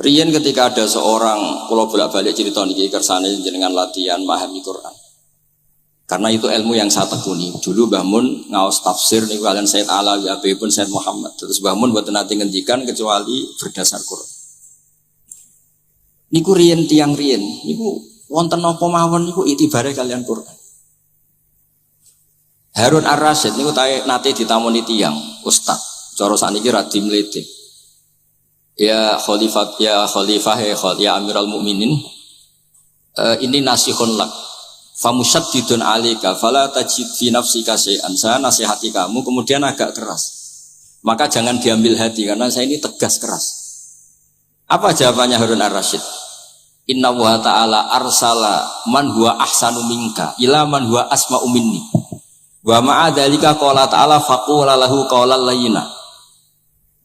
Riyen ketika ada seorang, kalau bolak-balik cerita niki kersane jenengan latihan memahami Quran. Karena itu ilmu yang saya tekuni. Dulu Mbah Mun ngaos tafsir niku kalian Said Alawi pun Said Muhammad. Terus Mbah Mun mboten nate ngendikan kecuali berdasar Quran. Niku riyen tiang riyen, niku wonten napa mawon niku itibare kalian Quran. Harun Ar-Rasyid niku nate ditamoni tiang ustaz. Cara sakniki ra dimlete. Ya Khalifah ya Amirul Mukminin, ini nasihun lak. Famusyaddidun 'alaika fala tajid fi nafsika syai'an. Saya nasihati kamu kemudian agak keras. Maka jangan diambil hati karena saya ini tegas keras. Apa jawabannya Harun Ar-Rasyid? Inna wa ta'ala arsala man huwa ahsanu minka ila man huwa asma'u minni. Wa ma'a dzalika qala ta'ala faqula lahu qawlan layyina.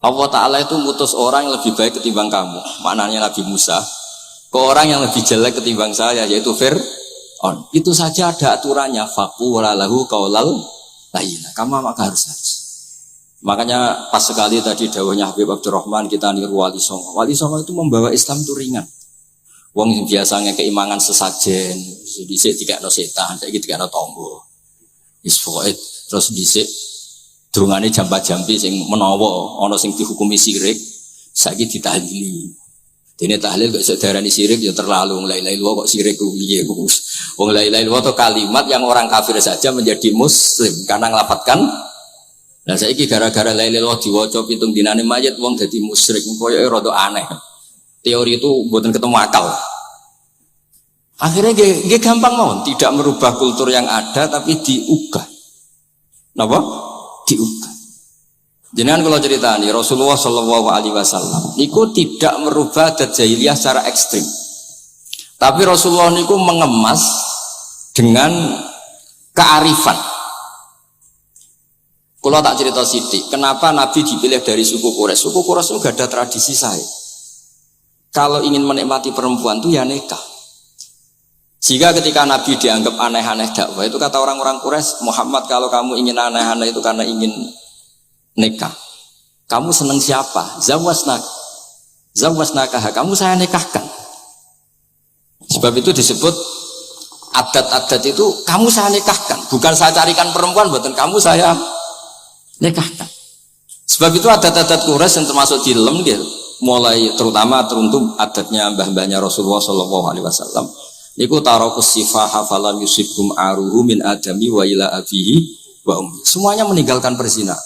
Allah Ta'ala itu mutus orang yang lebih baik ketimbang kamu. Maknanya Nabi Musa ke orang yang lebih jelek ketimbang saya, yaitu Fir'aun. Itu saja ada aturannya. Faqula lahu qaulal layyina. Kamu maka harus. Makanya pas sekali tadi dawuhnya Habib Abdurrahman kita niru Wali Songo. Wali Songo itu membawa Islam itu ringan. Wong yang biasanya keimangan sesajen, dhisik dikekno setan, saiki dikekno tangga. Terus dhisik dungane jampa-jampi sing menawa ana sing dihukumi syirik saiki ditahlili. Dene tahlil kok iso diarani syirik ya terlalu la ilaha illallah kok syirik ku piye ku. Wong la ilaha illallah itu kalimat yang orang kafir saja menjadi muslim karena nglafadzkan. Nah saiki gara-gara la ilaha illallah diwaca pitung dinane mayit wong dadi musyrik koyoke rada aneh. Teori itu mboten ketemu akal. Akhirnya nggih gampang mawon, tidak merubah kultur yang ada tapi diugah. Napa? Diubah. Jenengan kalau cerita nih Rasulullah Shallallahu Alaihi Wasallam, niku tidak merubah adat jahiliyah secara ekstrim, tapi Rasulullah niku mengemas dengan kearifan. Kalau tak cerita sidik, kenapa Nabi dipilih dari suku Quraisy? Suku Quraisy itu gak ada tradisi saya. Kalau ingin menikmati perempuan tuh ya nikah. Sehingga ketika Nabi dianggap aneh-aneh dakwah itu kata orang-orang Quraisy, Muhammad kalau kamu ingin aneh-aneh itu karena ingin nikah. Kamu seneng siapa? Zawasnakah, kamu saya nikahkan. Sebab itu disebut adat-adat itu kamu saya nikahkan. Bukan saya carikan perempuan, bukan kamu saya nikahkan. Sebab itu adat-adat Quraisy yang termasuk dilem gitu. Mulai terutama teruntuk adatnya mbah-mbahnya Rasulullah Shallallahu Alaihi Wasallam. Niku tarakus sifaha falam yusibhum aruhu min adami wa ila abihi wa ummi. Semuanya meninggalkan perzina.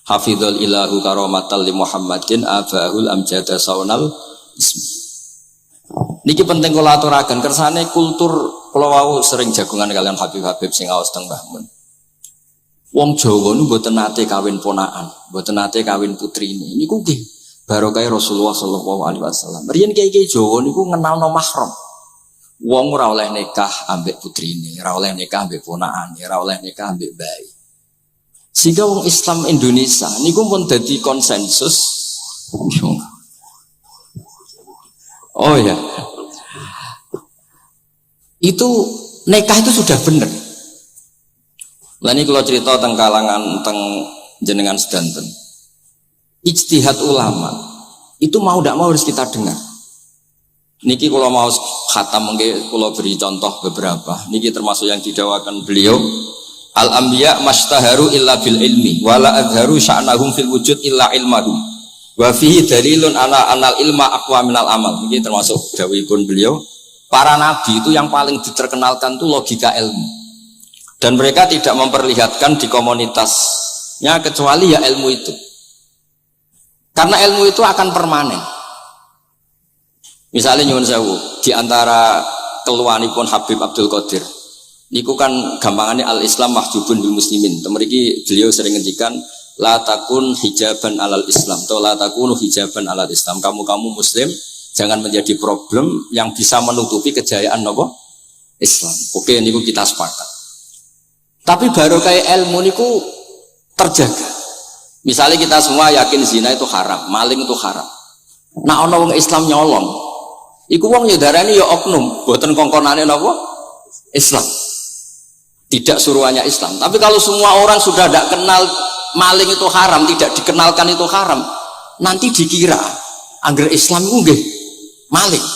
Hafidhul ilahu karamatal li Muhammadin abahul amjada saunal ismi. Niki penting kula aturaken kersane kultur kula wau sering jagungan kalian Habib-habib sing aos teng Mbah Mun. Wong Jawa niku mboten nate kawin ponakan, mboten nate kawin putrine. Niku nggih barokah Rasulullah sallallahu alaihi wasallam. Riyen kiai-kiai Jawa niku ngenalno mahram. Wong ora oleh nikah ambek putrine, ora oleh nikah ambek ponakane, ora oleh nikah ambek bayi. Sehingga wong Islam Indonesia niku pun dadi konsensus. Oh ya. Itu nikah itu sudah benar. Lah ini kalau cerita tentang kalangan tentang jenengan sedanten. Ijtihad ulama itu mau tidak mau harus kita dengar. Niki kalau mau khatam mungkin kalau beri contoh beberapa. Niki termasuk yang didawakan beliau. Al-anbiya mastaharu illa bil ilmi wala adharu sya'nahum fil wujud illa ilmahum. Wa fihi dalilun anal ilma aqwa minal amal. Niki termasuk dawuhipun beliau. Para nabi itu yang paling diterkenalkan itu logika ilmu. Dan mereka tidak memperlihatkan di komunitasnya kecuali ya ilmu itu. Karena ilmu itu akan permanen. Misalnya nyuwun sewu di antara keluhanipun Habib Abdul Qadir niku kan gampangannya al-Islam mahjubun bil muslimin. Mriki beliau sering ngendikan la takun hijaban alal Islam atau la takunu hijaban alal Islam. Kamu muslim jangan menjadi problem yang bisa menutupi kejayaan nopo Islam. Oke, niku kita sepakat. Tapi baru kayak ilmu niku terjaga. Misalnya kita semua yakin zina itu haram, maling itu haram. Nah ana wong Islam nyolong, iku wong nyedarani ya oknum, boten kongkonane napa? Islam. Tidak suruhannya Islam. Tapi kalau semua orang sudah tidak kenal maling itu haram, tidak dikenalkan itu haram, nanti dikira Angger Islam itu nggih maling.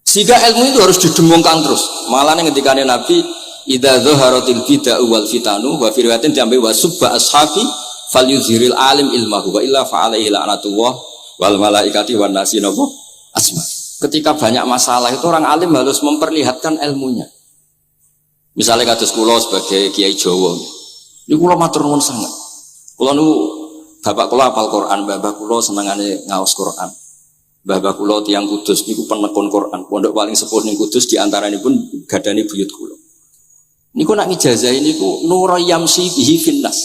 Sehingga ilmu itu harus didengungkan terus. Malah ngendikane Nabi, idza dzaharatil bid'ah wal fitanu wa fi riwayatin diambil wa subba ashabi falyuzhiril alim ilmahu wa illa fa alaihi la'natullah wal malaikati wan nasi asma. Ketika banyak masalah itu orang alim harus memperlihatkan ilmunya. Misalnya kados kula sebagai kiai Jawa. Niku kula matur nuwun sanget. Kula niku bapak kula hafal Quran, bapak kula senengane ngaos Quran. Bapak kula tiyang Kudus niku penekun Quran. Pondok paling sepuh ning Kudus di antaranipun gadani buyut kula. Niku nak ngijazahi niku nura yamsi bihi finnas.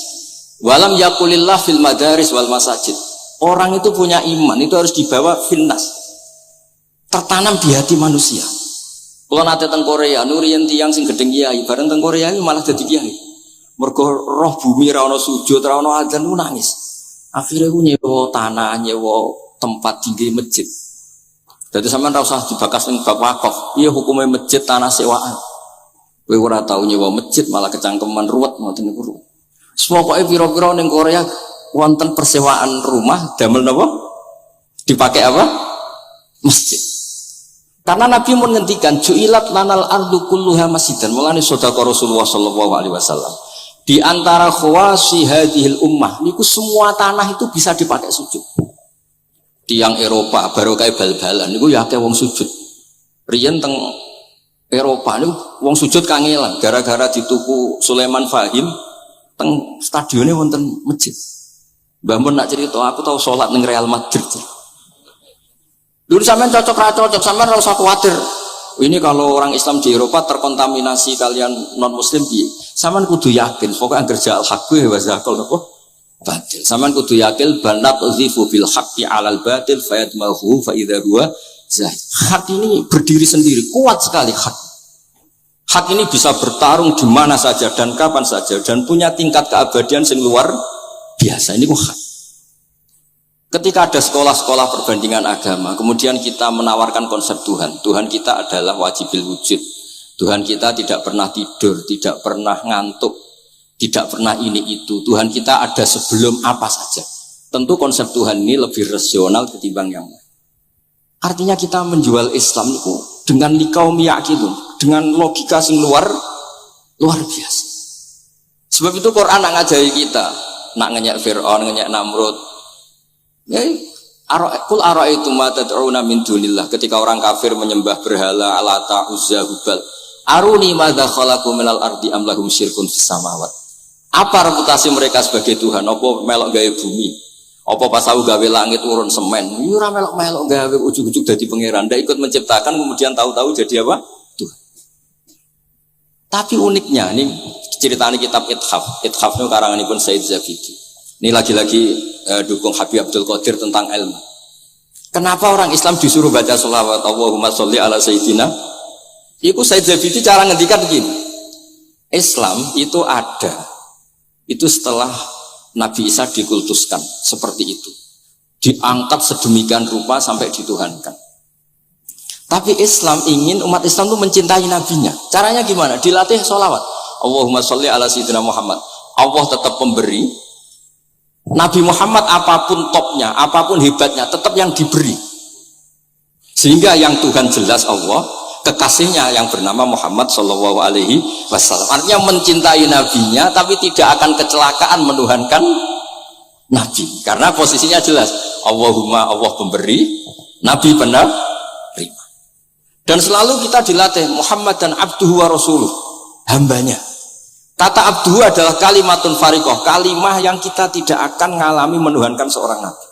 Walam yaqulillah fil madaris wal masajid. Orang itu punya iman, itu harus dibawa finnas. Tertanam di hati manusia. Kalau nate teng Korea, nurian tiang sing gedeng kiai, bareng teng Korea malah jadi kiai. Mergo roh bumi ra ono sujud, ra ono adzan ku nangis. Akhirnya ku nyewa tanah, nyewa tempat tinggi masjid. Jadi sampean ra usah dibakas ning bab wakaf. Iya hukumnya masjid tanah sewaan. Kowe ora tau nyewa masjid malah kecangkeman ruwet ngoten niku. Pokoke pira-pira ning Korea wonten persewaan rumah damel napa? Dipakai apa? Masjid. Karena Nabi menghentikan ju'ilat lanal ardu kulluha masjidan. Mulane sedekah Rasulullah sallallahu alaihi wasallam. Di antara khawasi hadhil ummah niku semua tanah itu bisa dipakai sujud. Tiang Eropa baru kayak bal-balan niku ya akeh wong sujud. Riyen teng Eropa niku wong sujud kangelan gara-gara dituku Sulaiman Fahim teng stadionnya wonten masjid. Mbah mun nak cerita aku tahu salat ning Real Madrid. Dulu sampean cocok ra cocok, sampean ora usah khawatir. Ini kalau orang Islam di Eropa terkontaminasi kalian non muslim piye? Sampean kudu yakin, pokoknya angger ja'al haqqi wa zaqal napa? Batil. Sampean kudu yakin banat uzifu bil haqqi 'alal batil fayadmahu fa idza huwa zahid. Hak ini berdiri sendiri, kuat sekali hak. Hak ini bisa bertarung di mana saja dan kapan saja dan punya tingkat keabadian yang luar biasa. Ini hak. Ketika ada sekolah-sekolah perbandingan agama, kemudian kita menawarkan konsep Tuhan. Tuhan kita adalah wajibil wujud. Tuhan kita tidak pernah tidur, tidak pernah ngantuk, tidak pernah ini itu. Tuhan kita ada sebelum apa saja. Tentu konsep Tuhan ini lebih rasional ketimbang yang lain. Artinya kita menjual Islam itu dengan likaum yakin, dengan logika yang luar biasa. Sebab itu Quran nak ngajari kita, nak ngenyek Fir'aun, ngenyek Namrud. Ya, kul ara'aitum ma tad'una min dunillah. Ketika orang kafir menyembah berhala, Alata, Uzza, Hubal, aruni madza khalaqu minal ardi am lahum syirkun fis samawat. Apa reputasi mereka sebagai Tuhan? Apa melok gawe bumi? Apa pas tahu gawe langit urun semen? Ya ora melok-melok gawe ujug-ujug dadi pangeran. Ndak ikut menciptakan kemudian tahu-tahu jadi apa? Tuhan. Tapi uniknya ini ceritanya kitab Ithaf. Ithaf itu karanganipun Said Zabidi. Ini lagi-lagi dukung Habib Abdul Qadir tentang ilmu. Kenapa orang Islam disuruh baca sholawat Allahumma sholli ala sayyidina? Itu Said Zabidi cara ngendikan begini. Islam itu ada. Itu setelah Nabi Isa dikultuskan seperti itu. Diangkat sedemikian rupa sampai dituhankan. Tapi Islam ingin umat Islam itu mencintai nabinya. Caranya gimana? Dilatih sholawat. Allahumma sholli ala sayyidina Muhammad. Allah tetap pemberi. Nabi Muhammad apapun topnya, apapun hebatnya, tetap yang diberi. Sehingga yang Tuhan jelas Allah, kekasihnya yang bernama Muhammad Shallallahu Alaihi Wasallam. Artinya mencintai nabinya, tapi tidak akan kecelakaan menuhankan nabi. Karena posisinya jelas. Allahumma Allah pemberi, Nabi penerima. Dan selalu kita dilatih Muhammad dan abduhu wa rasuluh, hambanya. Kata abduhu adalah kalimatun fariqah, kalimah yang kita tidak akan mengalami menuhankan seorang nabi.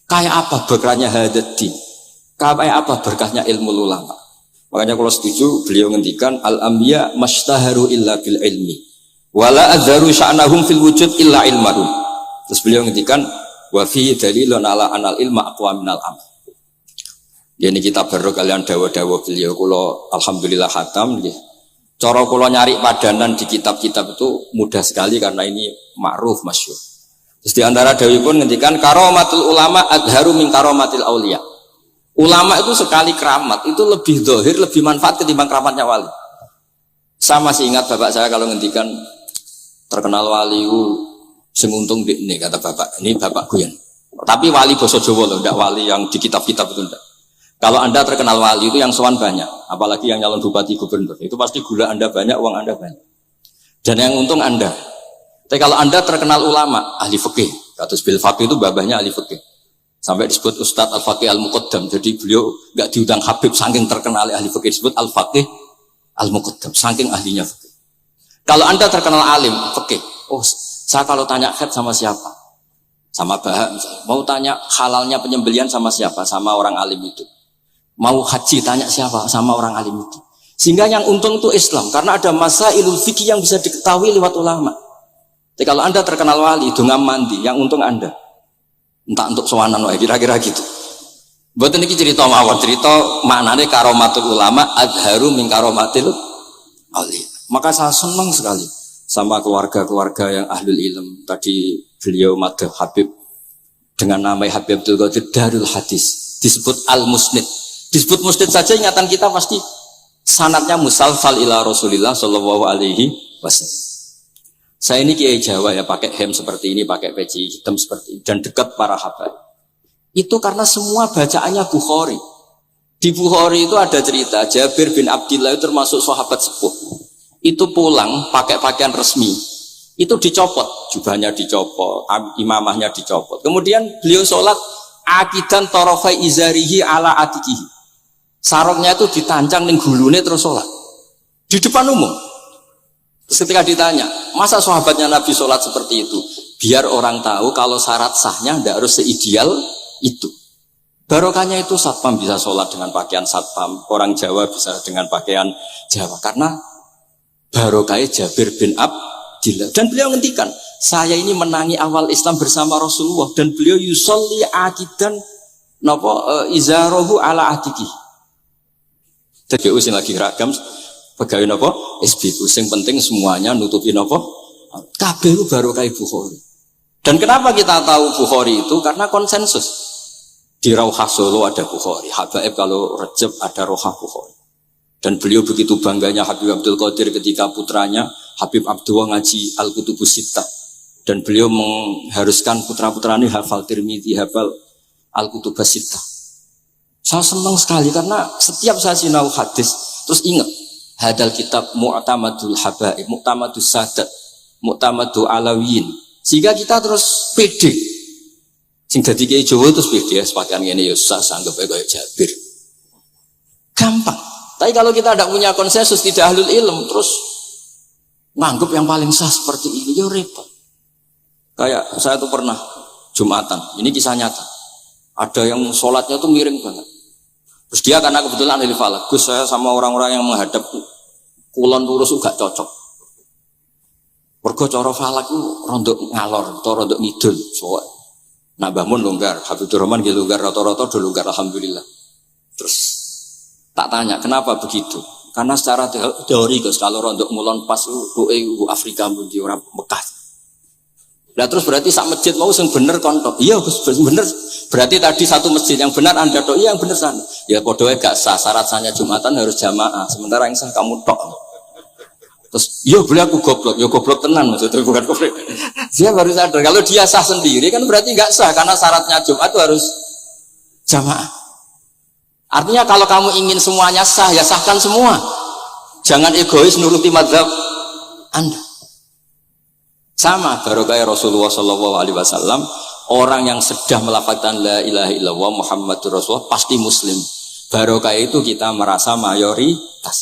Kayak apa berkahnya hadad-din? Kayak apa berkahnya ilmu ulama? Makanya kalau setuju beliau ngendikan al-anbiya mastaharu illa bil ilmi wala adzaru sya'nahum fil wujud illa ilmahum. Terus beliau ngendikan wa fi dalilun ala anal ilma aqwa minal amal. Ini kita baru kalian dawa-dawa beliau kula alhamdulillah khatam nggih. Cara kula nyari padanan di kitab-kitab itu mudah sekali karena ini ma'ruf masyhur. Terus di antara dawuhipun ngendikan karamatul ulama adharu min karamatil auliya. Ulama itu sekali keramat itu lebih zahir, lebih manfaat ketimbang keramatnya wali. Saya masih ingat bapak saya kalau ngendikan terkenal wali sing untung ini kata bapak. Ini bapak Guyan. Tapi wali basa Jawa loh, tidak wali yang di kitab-kitab itu enggak. Kalau Anda terkenal wali itu yang sowan banyak, apalagi yang nyalon bupati gubernur, itu pasti gula Anda banyak, uang Anda banyak. Dan yang untung Anda. Tapi kalau Anda terkenal ulama, ahli fikih, kados bil faqih itu babahnya ahli fikih. Sampai disebut Ustadz Al-Faqih Al-Muqaddam. Jadi beliau enggak diundang Habib saking terkenal ahli fikih, disebut Al-Faqih Al-Muqaddam, saking ahlinya fikih. Kalau Anda terkenal alim fikih, oh saya kalau tanya head sama siapa? Sama Bahak misalnya. Mau tanya halalnya penyembelian sama siapa? Sama orang alim itu. Mau haji tanya siapa? Sama orang alim itu. Sehingga yang untung itu Islam, karena ada masailul fikih yang bisa diketahui lewat ulama. Jadi kalau Anda terkenal wali, dengan mandi, yang untung Anda. Entah untuk sowanan wae, kira-kira gitu. Mboten iki cerita mawon, cerita maknane karomatul ulama adharu min karomatil auliya. Maka saya senang sekali sama keluarga-keluarga yang ahlul ilm. Tadi beliau madhab Habib dengan nama Habib Abdul Qadir Darul Hadis, disebut Al-Musnid. Disebut musnid saja ingatan kita pasti sanadnya musalsal ila Rasulillah sallallahu alaihi wasallam. Saya ini kiai Jawa ya, pakai hem seperti ini, pakai peci hitam seperti ini, dan dekat para habaib. Itu karena semua bacaannya Bukhari. Di Bukhari itu ada cerita Jabir bin Abdillah itu termasuk sahabat sepuh. Itu pulang pakai pakaian resmi. Itu dicopot, jubahnya dicopot, imamahnya dicopot. Kemudian beliau sholat akidan torofai izarihi ala atikihi. Sarungnya itu ditancang ning gulune terus sholat di depan umum. Terus ketika ditanya, masa sahabatnya Nabi sholat seperti itu? Biar orang tahu kalau syarat sahnya tidak harus seideal itu. Barokahnya itu satpam bisa sholat dengan pakaian satpam, orang Jawa bisa dengan pakaian Jawa. Karena barokahnya Jabir bin Abdillah. Dan beliau ngendikan, saya ini menangi awal Islam bersama Rasulullah. Dan beliau yusolli akidan izarahu ala atiki. Jadi usin lagi ragam pegawai nopo SBU sing penting semuanya nutupi nopo kabeh baru kayak Bukhari. Dan kenapa kita tahu Bukhari itu? Karena konsensus di Rauhah Solo ada Bukhari, Habaib kalau Rejab ada Rauhah Bukhari. Dan beliau begitu bangganya Habib Abdul Qadir ketika putranya Habib Abdullah ngaji Al-Kutubus Sittah, dan beliau mengharuskan putra-putranya hafal Tirmidzi, hafal Al-Kutubus Sittah. Saya senang sekali karena setiap saya sinau hadis terus ingat hadal kitab Mu'tamadul Habaib, Mu'tamadus Sadat, Mu'tamadul Alawiyin, sehingga kita terus pede. Sing dadi kiai Jawa terus pede sepakaian ngene ya usah anggap kaya Jabir. Gampang. Tapi kalau kita tidak punya konsensus, tidak ahlul ilm, terus nganggap yang paling sah seperti ini, ya repot. Kayak saya tuh pernah Jumatan, ini kisah nyata. Ada yang sholatnya tuh miring banget. Terus dia karena kebetulan ahli falak, Gus saya sama orang-orang yang menghadap kulon lurus juga cocok. Mergo cara falak itu rondok ngalor atau rondok ngidul. So, nah bangun longgar, Habibur Rahman nggih longgar, rata-rata do longgar alhamdulillah. Terus tak tanya kenapa begitu? Karena secara teori Gus kalau rondok mulon pas Afrika mundi orang Mekah. Nah terus berarti sak masjid mau sing bener kontok. Iya Gus bener. Berarti tadi satu masjid yang benar Anda tok, iya yang bener sana. Ya podoe gak sah, syarat sahnya Jumatan harus jamaah. Sementara yang sah kamu tok. Terus iya boleh aku goblok, ya goblok tenan maksudnya bukan goblok. Dia baru sadar kalau dia sah sendiri kan berarti gak sah karena syaratnya Jumat itu harus jamaah. Artinya kalau kamu ingin semuanya sah ya sahkan semua. Jangan egois nuruti mazhab Anda. Sama barokah Rasulullah sallallahu alaihi wasallam, orang yang sedang melafazkan la ilaha illallah Muhammadur Rasulullah pasti muslim. Barokah itu kita merasa mayoritas.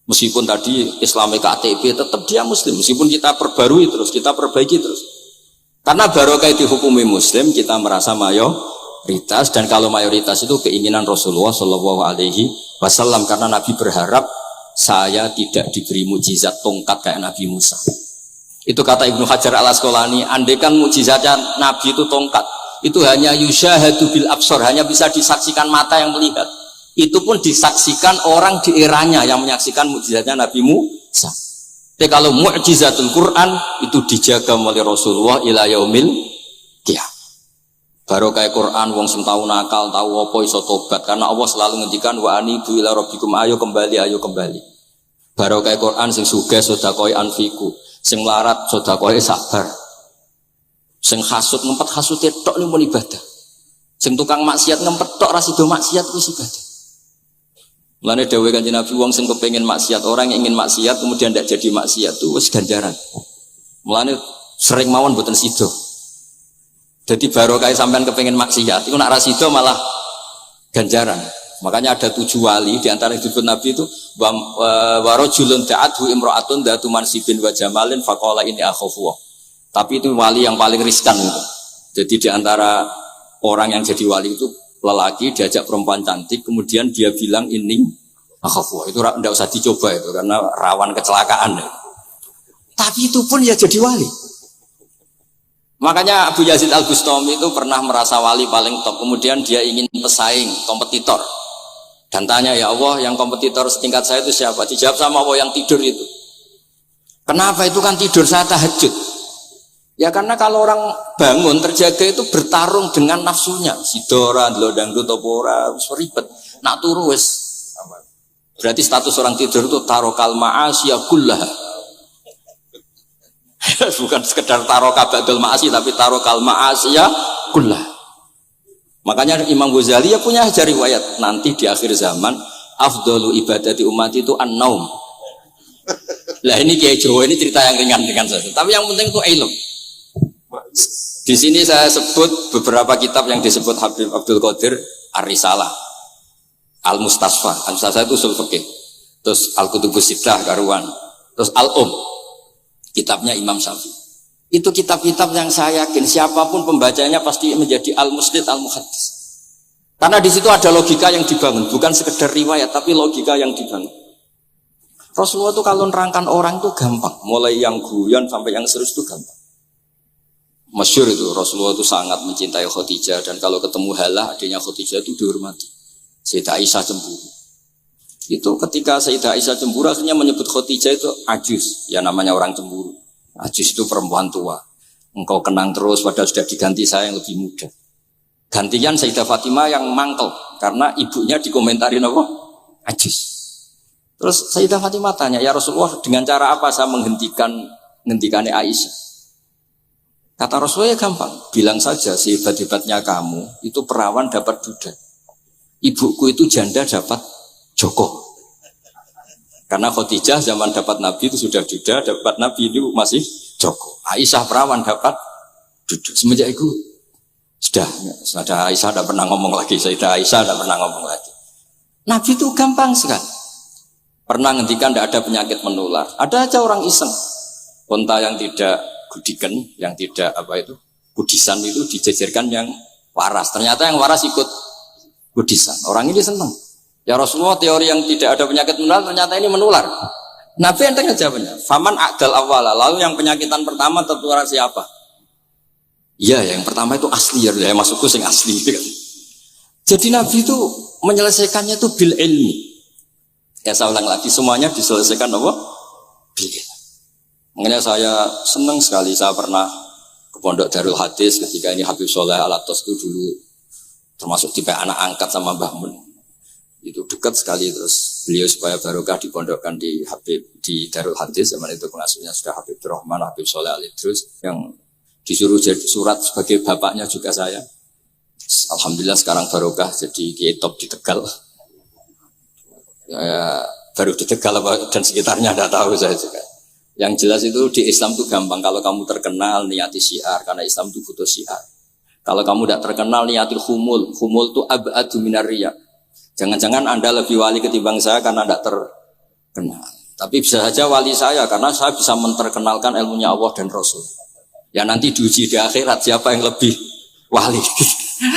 Meskipun tadi Islami KTP tetap dia muslim, meskipun kita perbarui terus, kita perbaiki terus. Karena barokah dihukumi muslim, kita merasa mayoritas, dan kalau mayoritas itu keinginan Rasulullah sallallahu alaihi wasallam, karena Nabi berharap saya tidak diberi mukjizat tongkat kayak Nabi Musa. Itu kata Ibnu Hajar Al-Asqalani, andaikan mukjizatnya Nabi itu tongkat, itu hanya yusyahadu bil absar, hanya bisa disaksikan mata yang melihat. Itu pun disaksikan orang di eranya yang menyaksikan mukjizatnya Nabi Musa. Tapi kalau mukjizatul Quran itu dijaga oleh Rasulullah ila yaumil qiyamah. Barokah Quran wong sing tau nakal, tau apa iso tobat, karena Allah selalu ngendikan wa anibu ila rabbikum, ayo kembali, ayo kembali. Barokah Quran sing sugih sedekah anfiku, sing melarat sedekah sabar. Sing hasud ngempet hasute tok niku ibadah. Sing tukang maksiat ngempet tok ra sida maksiat kuwi ibadah. Mulane dawuh Kanjeng Nabi wong sing kepengin maksiat, orang yang ingin maksiat kemudian tidak jadi maksiat itu wis ganjaran. Mulane sering mawon mboten sida. Jadi barokah sampean kepengin maksiat, iku nak ra sida malah ganjaran. Makanya ada 7 wali di antara yang disebut Nabi itu wa rajulun da'athu imra'atun dzatu mansibin wa jamalin faqala inni akhafu. Tapi itu wali yang paling riskan itu. Jadi di antara orang yang jadi wali itu lelaki diajak perempuan cantik kemudian dia bilang ini akhafu. Itu enggak usah dicoba itu karena rawan kecelakaan. Tapi itu pun ya jadi wali. Makanya Abu Yazid Al-Bustami itu pernah merasa wali paling top. Kemudian dia ingin pesaing, kompetitor. Dan tanya, ya Allah, yang kompetitor setingkat saya itu siapa? Dijawab sama Allah yang tidur itu. Kenapa itu kan tidur saya tahajud? Ya karena kalau orang bangun terjaga itu bertarung dengan nafsunya. Sidora, dangdut, topora, ribet. Nak turu wis. Berarti status orang tidur itu tarokal ma'asya kullah. Bukan sekedar tarokal ba'dal ma'asya, tapi tarokal ma'asya kullah. Makanya Imam Ghazali ya punya riwayat nanti di akhir zaman afdalu ibadati umat itu an-naum. Lah ini Kiai Jawa ini cerita yang ringan saja. Tapi yang penting itu ilmu. Di sini saya sebut beberapa kitab yang disebut Habib Abdul Qadir Ar-Risalah, Al-Mustasfa. Al-Mustasfa itu usul fikih. Terus Al-Kutubus Sittah karuan. Terus Al-Um. Kitabnya Imam Syafi'i. Itu kitab-kitab yang saya yakin siapapun pembacanya pasti menjadi al-musnid al-muhaddis. Karena di situ ada logika yang dibangun, bukan sekedar riwayat tapi logika yang dibangun. Rasulullah itu kalau nerangkan orang itu gampang, mulai yang guyon sampai yang serius itu gampang. Masyhur itu Rasulullah itu sangat mencintai Khadijah dan kalau ketemu Halah adiknya Khadijah itu dihormati. Sayyidah Aisyah cemburu. Itu ketika Sayyidah Aisyah cemburu akhirnya menyebut Khadijah itu ajus, ya namanya orang cemburu. Ajus itu perempuan tua. Engkau kenang terus padahal sudah diganti saya yang lebih muda. Gantian Sayyidah Fatimah yang mangkel karena ibunya dikomentarin apa? Ajus. Terus Sayyidah Fatimah tanya, ya Rasulullah dengan cara apa saya menghentikannya Aisyah? Kata Rasulullah ya gampang, bilang saja sehebat-hebatnya kamu itu perawan dapat duda. Ibuku itu janda dapat joko. Karena Khadijah zaman dapat Nabi itu sudah duda, dapat Nabi itu masih joko. Aisyah perawan dapat duda. Semenjak itu sudah Aisyah tidak pernah ngomong lagi. Sayyidah Aisyah tidak pernah ngomong lagi. Nabi itu gampang sekali. Pernah ngendikan tidak ada penyakit menular. Ada aja orang iseng. Unta yang tidak gudikan, yang tidak kudisan itu dijejerkan yang waras. Ternyata yang waras ikut kudisan. Orang ini senang. Ya Rasulullah teori yang tidak ada penyakit menular ternyata ini menular. Nabi enteng jawabnya. Faman a'dal awala. Lalu yang penyakitan pertama tertular siapa? Iya, yang pertama itu asli ya. Maksudku sing asli. Jadi Nabi itu menyelesaikannya itu bil ilmi. Ya saya ulang lagi semuanya diselesaikan apa? Bil ilmi. Makanya saya senang sekali saya pernah ke Pondok Darul Hadis ketika ini Habib Soleh Al-Atos itu dulu termasuk tipe anak angkat sama Mbah Mun. Itu dekat sekali terus beliau supaya barokah dipondokkan di Darul Hadis zaman itu pengasuhnya sudah Habib Rahman, Habib Soleh Al-Idrus yang disuruh jadi surat sebagai bapaknya juga saya. Alhamdulillah sekarang barokah jadi kiai top di Tegal. Ya, baru di Tegal dan sekitarnya tidak tahu saya juga. Yang jelas itu di Islam itu gampang kalau kamu terkenal niati syiar karena Islam itu butuh syiar. Kalau kamu tidak terkenal niatil humul itu ab'adu minar riya. Jangan-jangan Anda lebih wali ketimbang saya karena tidak terkenal. Tapi bisa saja wali saya karena saya bisa menterkenalkan ilmunya Allah dan Rasul. Ya nanti diuji di akhirat siapa yang lebih wali.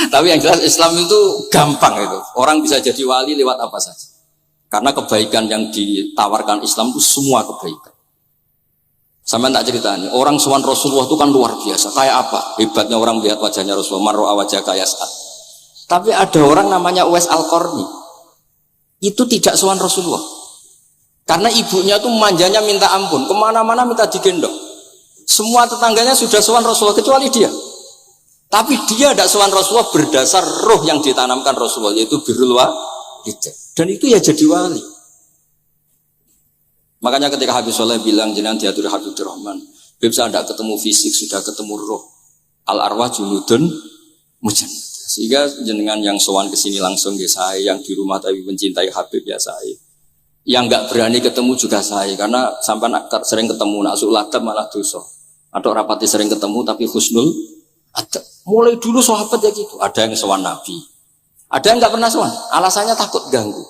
Tapi yang jelas Islam itu gampang itu. Orang bisa jadi wali lewat apa saja. Karena kebaikan yang ditawarkan Islam itu semua kebaikan. Sama tak cerita nih, orang sowan Rasulullah itu kan luar biasa. Kayak apa? Hebatnya orang melihat wajahnya Rasulullah. Mar'a wajah kaya saat. Tapi ada orang namanya Uwais Al-Qarni. Itu tidak sowan Rasulullah. Karena ibunya itu manjanya minta ampun. Kemana-mana minta digendong. Semua tetangganya sudah sowan Rasulullah kecuali dia. Tapi dia tidak sowan Rasulullah berdasar roh yang ditanamkan Rasulullah. Yaitu birrul walidain. Dan itu ya jadi wali. Makanya ketika Habib Soleh bilang jenengan diatur Habibur Rahman. Habib saya tidak ketemu fisik, sudah ketemu roh. Al arwah junudun mujannah. Sehingga jenengan yang sowan ke sini langsung ya saya, yang di rumah tapi mencintai Habib ya saya. Yang enggak berani ketemu juga saya karena sampai sering ketemu nak sulatan malah dosa. Atau rapati sering ketemu tapi husnul ada. Mulai dulu sahabat ya gitu. Ada yang sowan Nabi. Ada yang enggak pernah sowan. Alasannya takut ganggu.